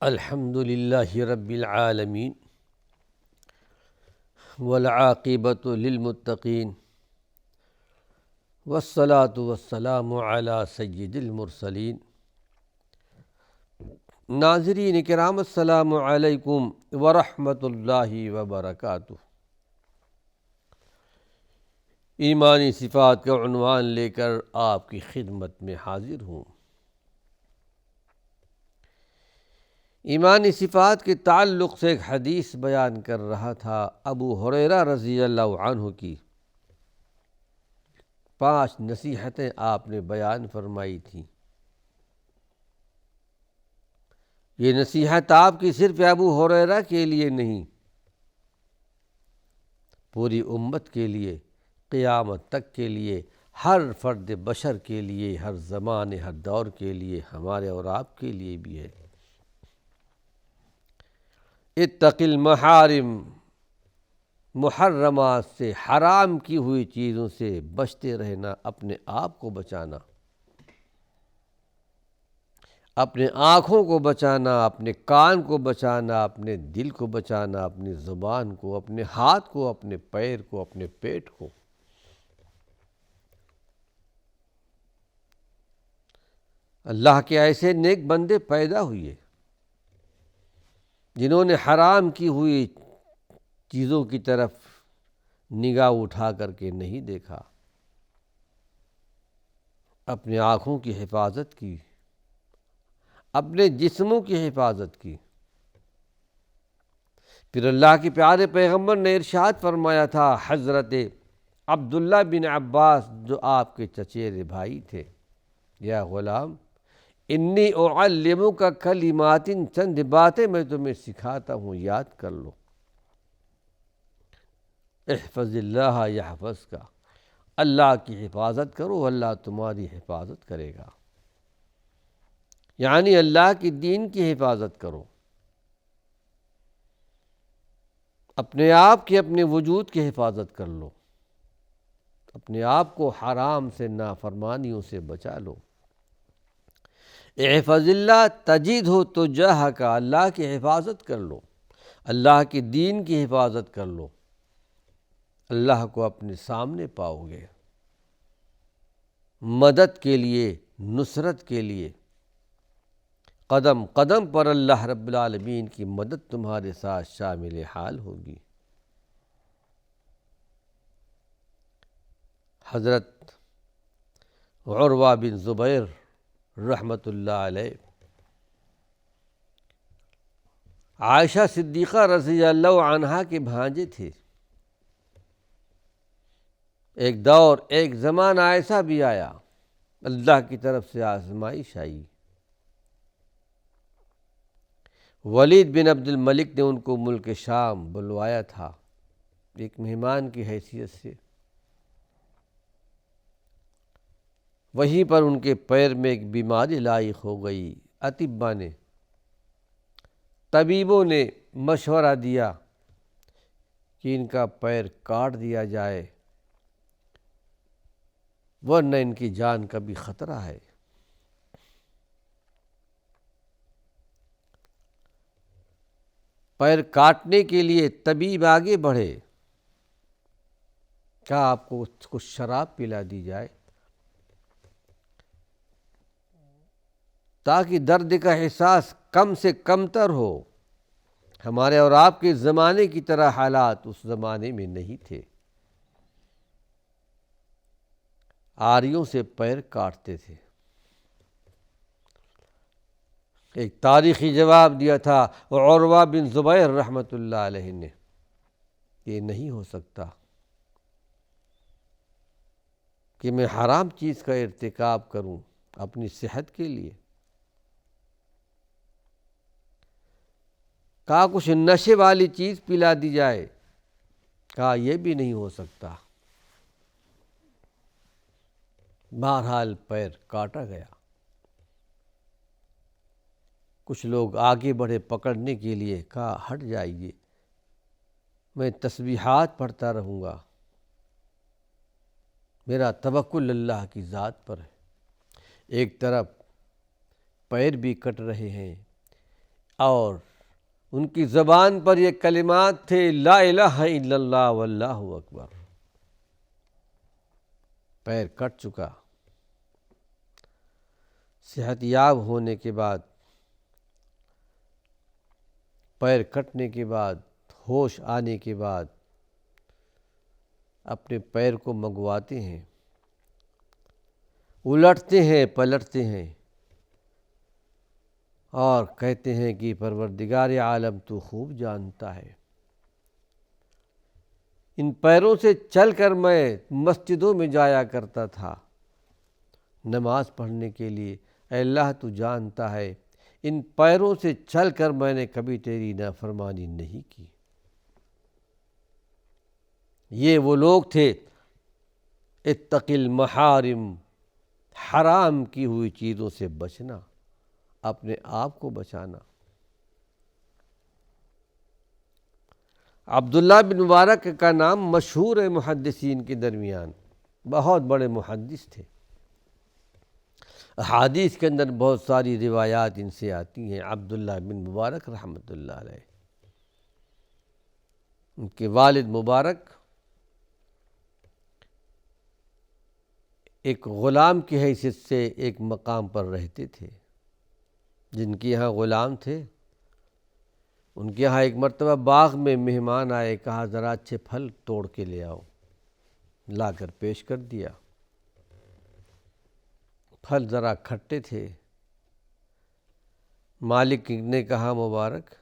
الحمد للہ رب العالمین والعاقبۃ للمتقین والصلاة والسلام علی سید المرسلین۔ ناظرین کرام السلام علیکم ورحمۃ اللہ وبرکاتہ۔ ایمانی صفات کا عنوان لے کر آپ کی خدمت میں حاضر ہوں۔ ایمانی صفات کے تعلق سے ایک حدیث بیان کر رہا تھا۔ ابو ہریرہ رضی اللہ عنہ کی 5 نصیحتیں آپ نے بیان فرمائی تھیں۔ یہ نصیحت آپ کی صرف ابو ہریرہ کے لیے نہیں، پوری امت کے لیے، قیامت تک کے لیے، ہر فرد بشر کے لیے، ہر زمانے ہر دور کے لیے، ہمارے اور آپ کے لیے بھی ہے۔ اتق المحارم، محرمات سے، حرام کی ہوئی چیزوں سے بچتے رہنا، اپنے آپ کو بچانا، اپنے آنکھوں کو بچانا، اپنے کان کو بچانا، اپنے دل کو بچانا، اپنی زبان کو، اپنے ہاتھ کو، اپنے پیر کو، اپنے پیٹ کو۔ اللہ کے ایسے نیک بندے پیدا ہوئے جنہوں نے حرام کی ہوئی چیزوں کی طرف نگاہ اٹھا کر کے نہیں دیکھا، اپنے آنکھوں کی حفاظت کی، اپنے جسموں کی حفاظت کی۔ پھر اللہ کے پیارے پیغمبر نے ارشاد فرمایا تھا، حضرت عبداللہ بن عباس جو آپ کے چچیرے بھائی تھے، یا غلام انی اعلمک کلمات، چند باتیں میں تمہیں سکھاتا ہوں، یاد کر لو۔ احفظ اللہ یحفظک، اللہ کی حفاظت کرو، اللہ تمہاری حفاظت کرے گا۔ یعنی اللہ کی دین کی حفاظت کرو، اپنے آپ کی، اپنے وجود کی حفاظت کر لو، اپنے آپ کو حرام سے، نافرمانیوں سے بچا لو۔ احفظ اللہ تجدہ تجاہک، اللہ کی حفاظت کر لو، اللہ کی دین کی حفاظت کر لو، اللہ کو اپنے سامنے پاؤ گے۔ مدد کے لیے، نصرت کے لیے، قدم قدم پر اللہ رب العالمین کی مدد تمہارے ساتھ شامل حال ہوگی۔ حضرت عروہ بن زبیر رحمۃ اللہ علیہ عائشہ صدیقہ رضی اللہ عنہا کے بھانجے تھے۔ ایک دور، ایک زمانہ ایسا بھی آیا، اللہ کی طرف سے آزمائش آئی۔ ولید بن عبد الملک نے ان کو ملک شام بلوایا تھا ایک مہمان کی حیثیت سے۔ وہیں پر ان کے پیر میں ایک بیماری لاحق ہو گئی۔ اطباء نے، طبیبوں نے مشورہ دیا کہ ان کا پیر کاٹ دیا جائے، ورنہ ان کی جان کا بھی خطرہ ہے۔ پیر کاٹنے کے لیے طبیب آگے بڑھے، کہا آپ کو کچھ شراب پلا دی جائے تاکہ درد کا احساس کم سے کم تر ہو۔ ہمارے اور آپ کے زمانے کی طرح حالات اس زمانے میں نہیں تھے، آریوں سے پیر کاٹتے تھے۔ ایک تاریخی جواب دیا تھا عروہ بن زبیر رحمۃ اللہ علیہ نے، یہ نہیں ہو سکتا کہ میں حرام چیز کا ارتکاب کروں اپنی صحت کے لیے۔ کہا کچھ نشے والی چیز پلا دی جائے، کہا یہ بھی نہیں ہو سکتا۔ بہرحال پیر کاٹا گیا۔ کچھ لوگ آگے بڑھے پکڑنے کے لیے، کہا ہٹ جائیے، میں تسبیحات پڑھتا رہوں گا، میرا توکل اللہ کی ذات پر ہے۔ ایک طرف پیر بھی کٹ رہے ہیں، اور ان کی زبان پر یہ کلمات تھے لا الہ الا اللہ واللہ اکبر۔ پیر کٹ چکا، صحت یاب ہونے کے بعد، پیر کٹنے کے بعد، ہوش آنے کے بعد اپنے پیر کو منگواتے ہیں، الٹتے ہیں پلٹتے ہیں اور کہتے ہیں کہ پروردگار عالم تو خوب جانتا ہے، ان پیروں سے چل کر میں مسجدوں میں جایا کرتا تھا نماز پڑھنے کے لیے، اے اللہ تو جانتا ہے ان پیروں سے چل کر میں نے کبھی تیری نافرمانی نہیں کی۔ یہ وہ لوگ تھے اتق المحارم، حرام کی ہوئی چیزوں سے بچنا، اپنے آپ کو بچانا۔ عبداللہ بن مبارک کا نام مشہور ہے محدثین کے درمیان، بہت بڑے محدث تھے، احادیث کے اندر بہت ساری روایات ان سے آتی ہیں۔ عبداللہ بن مبارک رحمۃ اللہ علیہ، ان کے والد مبارک ایک غلام کی حیثیت سے ایک مقام پر رہتے تھے، جن کے یہاں غلام تھے ان کے یہاں ایک مرتبہ باغ میں مہمان آئے، کہا ذرا اچھے پھل توڑ کے لے آؤ، لا کر پیش کر دیا۔ پھل ذرا کھٹے تھے، مالک نے کہا مبارک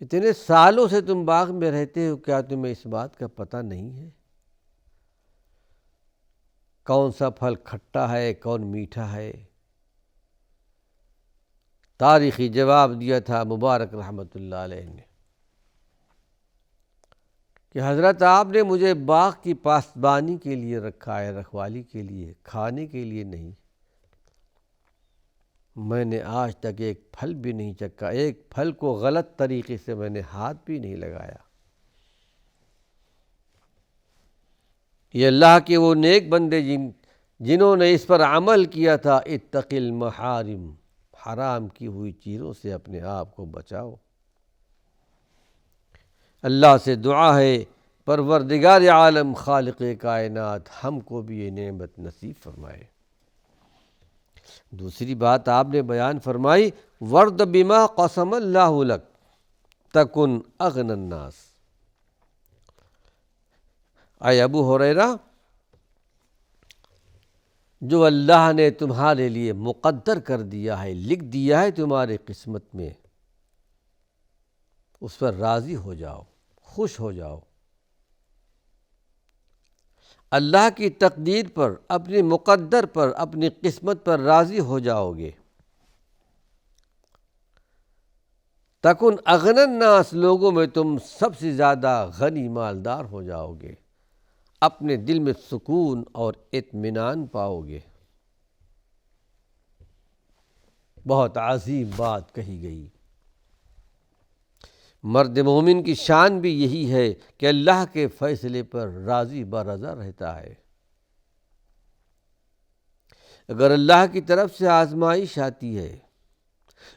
اتنے سالوں سے تم باغ میں رہتے ہو، کیا تمہیں اس بات کا پتہ نہیں ہے کون سا پھل کھٹا ہے کون میٹھا ہے؟ تاریخی جواب دیا تھا مبارک رحمۃ اللہ علیہ نے کہ حضرت آپ نے مجھے باغ کی پاسبانی کے لیے رکھا ہے، رکھوالی کے لیے، کھانے کے لیے نہیں۔ میں نے آج تک ایک پھل بھی نہیں چکھا، ایک پھل کو غلط طریقے سے میں نے ہاتھ بھی نہیں لگایا۔ یہ اللہ کے وہ نیک بندے جنہوں نے اس پر عمل کیا تھا، اتق المحارم، حرام کی ہوئی چیزوں سے اپنے آپ کو بچاؤ۔ اللہ سے دعا ہے پروردگار عالم خالق کائنات ہم کو بھی یہ نعمت نصیب فرمائے۔ دوسری بات آپ نے بیان فرمائی ورد بما قسم اللہ لک تکن اغنی الناس۔ اے ابو ہریرہ، جو اللہ نے تمہارے لیے مقدر کر دیا ہے، لکھ دیا ہے تمہارے قسمت میں، اس پر راضی ہو جاؤ، خوش ہو جاؤ۔ اللہ کی تقدیر پر، اپنی مقدر پر، اپنی قسمت پر راضی ہو جاؤ گے۔ تکن اغنی الناس، لوگوں میں تم سب سے زیادہ غنی مالدار ہو جاؤ گے، اپنے دل میں سکون اور اطمینان پاؤ گے۔ بہت عظیم بات کہی گئی۔ مرد مومن کی شان بھی یہی ہے کہ اللہ کے فیصلے پر راضی برضا رہتا ہے۔ اگر اللہ کی طرف سے آزمائش آتی ہے،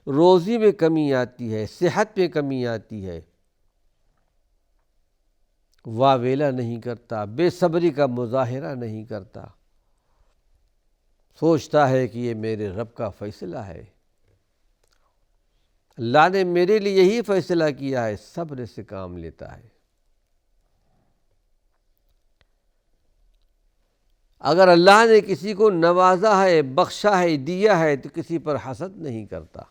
روزی میں کمی آتی ہے، صحت میں کمی آتی ہے، واویلا نہیں کرتا، بے صبری کا مظاہرہ نہیں کرتا، سوچتا ہے کہ یہ میرے رب کا فیصلہ ہے، اللہ نے میرے لیے یہی فیصلہ کیا ہے، صبر سے کام لیتا ہے۔ اگر اللہ نے کسی کو نوازا ہے، بخشا ہے، دیا ہے تو کسی پر حسد نہیں کرتا۔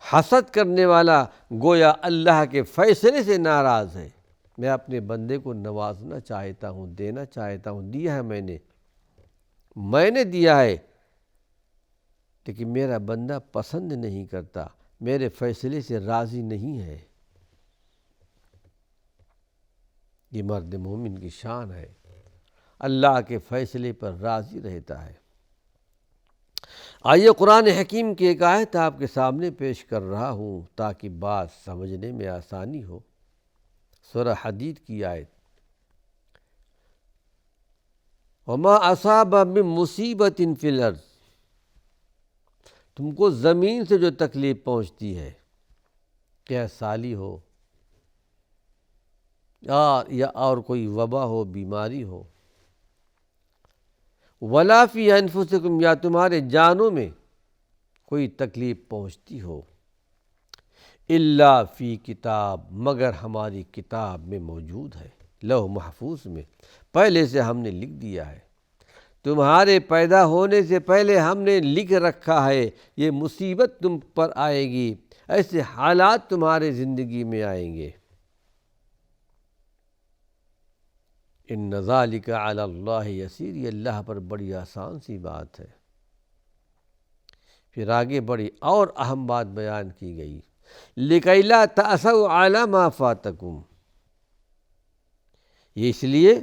حسد کرنے والا گویا اللہ کے فیصلے سے ناراض ہے۔ میں اپنے بندے کو نوازنا چاہتا ہوں، دینا چاہتا ہوں، دیا ہے میں نے دیا ہے، لیکن میرا بندہ پسند نہیں کرتا، میرے فیصلے سے راضی نہیں ہے۔ یہ مرد مومن کی شان ہے، اللہ کے فیصلے پر راضی رہتا ہے۔ آئیے قرآن حکیم کی ایک آیت آپ کے سامنے پیش کر رہا ہوں تاکہ بات سمجھنے میں آسانی ہو۔ سورہ حدید کی آیت، وَمَا أَصَابَ مِن مُّصِيبَةٍ فِي الْأَرْضِ تم کو زمین سے جو تکلیف پہنچتی ہے، کیا سالی ہو یا اور کوئی وبا ہو، بیماری ہو، ولا فی انفسکم، یا تمہارے جانوں میں کوئی تکلیف پہنچتی ہو، الا فی کتاب، مگر ہماری کتاب میں موجود ہے، لوح محفوظ میں پہلے سے ہم نے لکھ دیا ہے۔ تمہارے پیدا ہونے سے پہلے ہم نے لکھ رکھا ہے یہ مصیبت تم پر آئے گی، ایسے حالات تمہارے زندگی میں آئیں گے۔ ان ذالک علی اللہ یسیر، یہ اللہ پر بڑی آسان سی بات ہے۔ پھر آگے بڑی اور اہم بات بیان کی گئی، لِکَیْ لَا تَأْسَوْا عَلَىٰ مَا فَاتَکُم، یہ اس لیے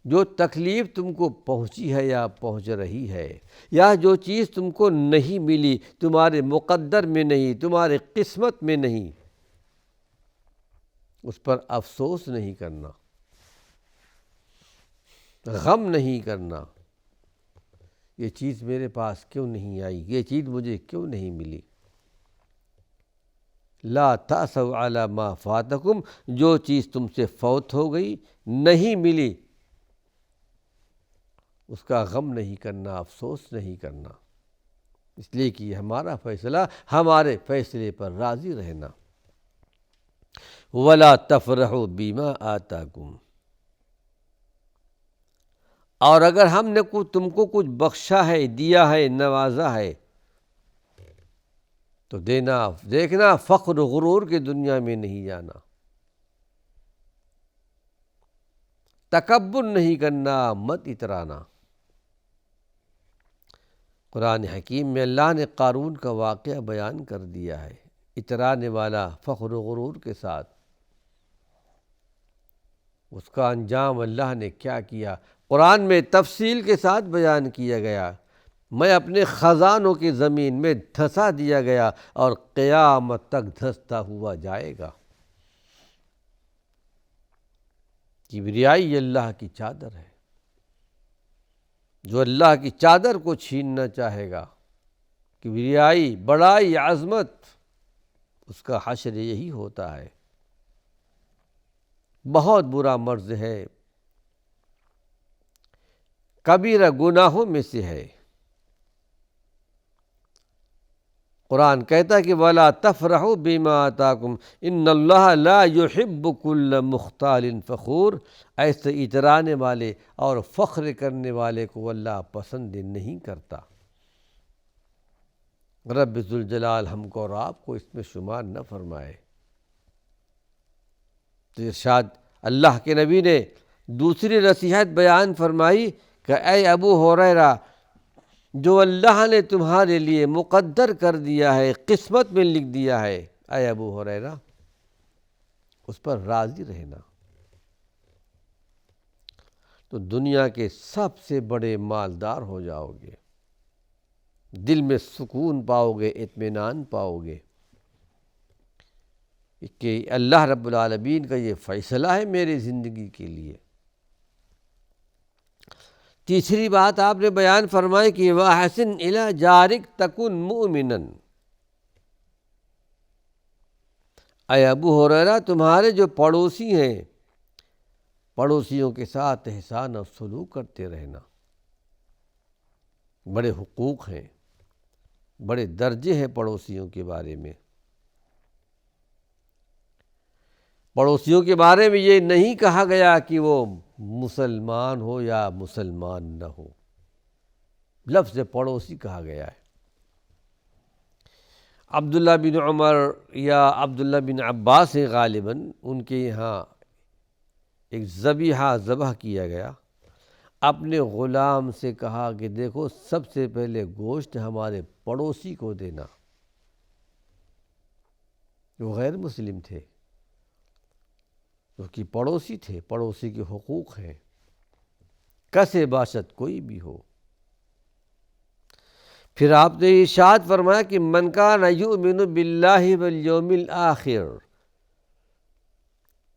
جو تکلیف تم کو پہنچی ہے یا پہنچ رہی ہے، یا جو چیز تم کو نہیں ملی، تمہارے مقدر میں نہیں، تمہارے قسمت میں نہیں، اس پر افسوس نہیں کرنا، غم نہیں کرنا، یہ چیز میرے پاس کیوں نہیں آئی، یہ چیز مجھے کیوں نہیں ملی۔ لا تأسوا علی ما فاتکم، جو چیز تم سے فوت ہو گئی، نہیں ملی، اس کا غم نہیں کرنا، افسوس نہیں کرنا، اس لیے کہ یہ ہمارا فیصلہ، ہمارے فیصلے پر راضی رہنا۔ ولا تفرحوا بما آتاکم، اور اگر ہم نے تم کو کچھ بخشا ہے، دیا ہے، نوازا ہے، تو دیکھنا فخر و غرور کی دنیا میں نہیں جانا، تکبر نہیں کرنا، مت اترانا۔ قرآن حکیم میں اللہ نے قارون کا واقعہ بیان کر دیا ہے، اترانے والا فخر و غرور کے ساتھ، اس کا انجام اللہ نے کیا کیا قرآن میں تفصیل کے ساتھ بیان کیا گیا۔ میں اپنے خزانوں کی زمین میں دھسا دیا گیا اور قیامت تک دھستا ہوا جائے گا۔ کبریائی اللہ کی چادر ہے، جو اللہ کی چادر کو چھیننا چاہے گا، کبریائی، بڑائی، عظمت، اس کا حشر یہی ہوتا ہے۔ بہت برا مرض ہے، کبیرہ گناہوں میں سے ہے۔ قرآن کہتا ہے کہ وَلَا تَفْرَحُوا بِمَا آتَاكُمْ إِنَّ اللَّهَ لَا يُحِبُّ كُلَّ مُخْتَالٍ فَخُورٍ، ایسے اترانے والے اور فخر کرنے والے کو اللہ پسند نہیں کرتا۔ رب ذوالجلال ہم کو اور آپ کو اس میں شمار نہ فرمائے۔ تو ارشاد اللہ کے نبی نے دوسری نصیحت بیان فرمائی کہ اے ابو ہریرہ، جو اللہ نے تمہارے لیے مقدر کر دیا ہے، قسمت میں لکھ دیا ہے، اے ابو ہریرہ، اس پر راضی رہنا، تو دنیا کے سب سے بڑے مالدار ہو جاؤ گے، دل میں سکون پاؤ گے، اطمینان پاؤ گے کہ اللہ رب العالمین کا یہ فیصلہ ہے میری زندگی کے لیے۔ تیسری بات آپ نے بیان فرمائی کہ وَأَحْسِنْ إِلَىٰ جَارِكَ تَكُنْ مُؤْمِنًا، اے ابو ہریرہ، تمہارے جو پڑوسی ہیں، پڑوسیوں کے ساتھ احسان اور سلوک کرتے رہنا۔ بڑے حقوق ہیں، بڑے درجے ہیں پڑوسیوں کے بارے میں۔ پڑوسیوں کے بارے میں یہ نہیں کہا گیا کہ وہ مسلمان ہو یا مسلمان نہ ہو، لفظ پڑوسی کہا گیا ہے۔ عبداللہ بن عمر یا عبداللہ بن عباس ہیں غالباً، ان کے یہاں ایک ذبیحہ ذبح کیا گیا، اپنے غلام سے کہا کہ دیکھو سب سے پہلے گوشت ہمارے پڑوسی کو دینا۔ وہ غیر مسلم تھے، اس کی پڑوسی تھے، پڑوسی کے حقوق ہیں، کسے باشد کوئی بھی ہو۔ پھر آپ نے ارشاد فرمایا کہ من کان یؤمن باللہ والیوم الآخر،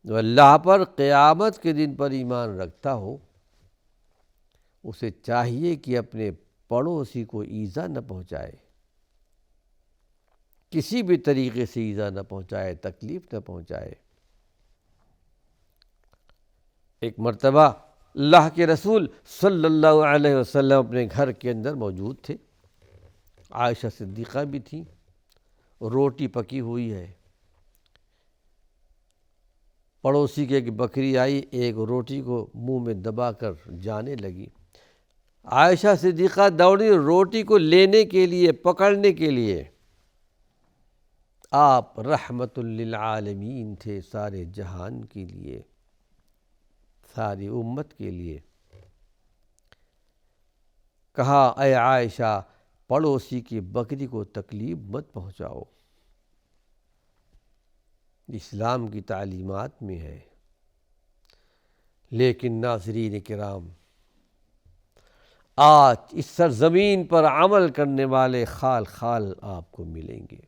جو اللہ پر، قیامت کے دن پر ایمان رکھتا ہو، اسے چاہیے کہ اپنے پڑوسی کو ایذا نہ پہنچائے، کسی بھی طریقے سے ایذا نہ پہنچائے، تکلیف نہ پہنچائے۔ ایک مرتبہ اللہ کے رسول صلی اللہ علیہ وسلم اپنے گھر کے اندر موجود تھے، عائشہ صدیقہ بھی تھیں، روٹی پکی ہوئی ہے، پڑوسی کی ایک بکری آئی، ایک روٹی کو منہ میں دبا کر جانے لگی، عائشہ صدیقہ دوڑی روٹی کو لینے کے لیے، پکڑنے کے لیے۔ آپ رحمت للعالمین تھے، سارے جہان کے لیے، ساری امت کے لیے۔ کہا اے عائشہ، پڑوسی کی بکری کو تکلیف مت پہنچاؤ، اسلام کی تعلیمات میں ہے۔ لیکن ناظرین کرام، آج اس سرزمین پر عمل کرنے والے خال خال آپ کو ملیں گے۔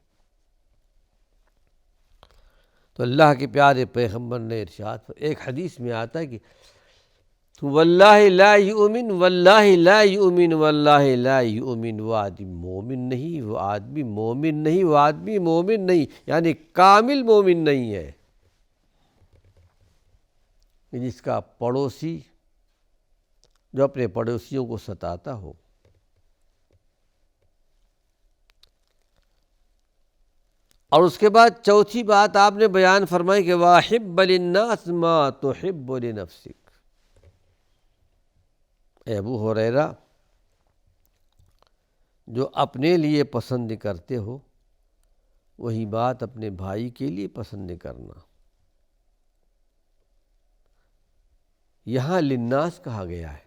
تو اللہ کے پیارے پیغمبر نے ارشاد، ایک حدیث میں آتا ہے کہ واللہ لا یؤمن، واللہ لا یؤمن، واللہ لا یؤمن، وہ آدمی مومن نہیں، وہ آدمی مومن نہیں، وہ آدمی مومن نہیں، یعنی کامل مومن نہیں ہے، جس کا پڑوسی، جو اپنے پڑوسیوں کو ستاتا ہو۔ اور اس کے بعد چوتھی بات آپ نے بیان فرمائی کہ وَأَحِبَّ لِلنَّاسِ مَا تُحِبُّ لِنَفْسِكَ۔ اے ابو ہریرہ، جو اپنے لیے پسند کرتے ہو وہی بات اپنے بھائی کے لیے پسند کرنا۔ یہاں للناس کہا گیا ہے،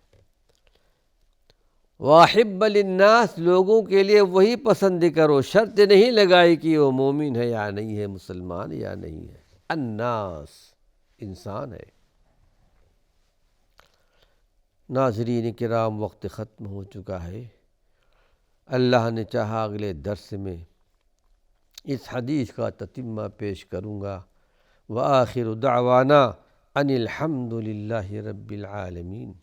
وَأَحِبَّ لِلنَّاسِ، لوگوں کے لیے وہی پسند کرو، شرط نہیں لگائی کہ وہ مومن ہے یا نہیں ہے، مسلمان یا نہیں ہے، الناس، انسان ہے۔ ناظرین کرام، وقت ختم ہو چکا ہے، اللہ نے چاہا اگلے درس میں اس حدیث کا تتمہ پیش کروں گا۔ وآخر دعوانا ان الحمد للہ رب العالمین۔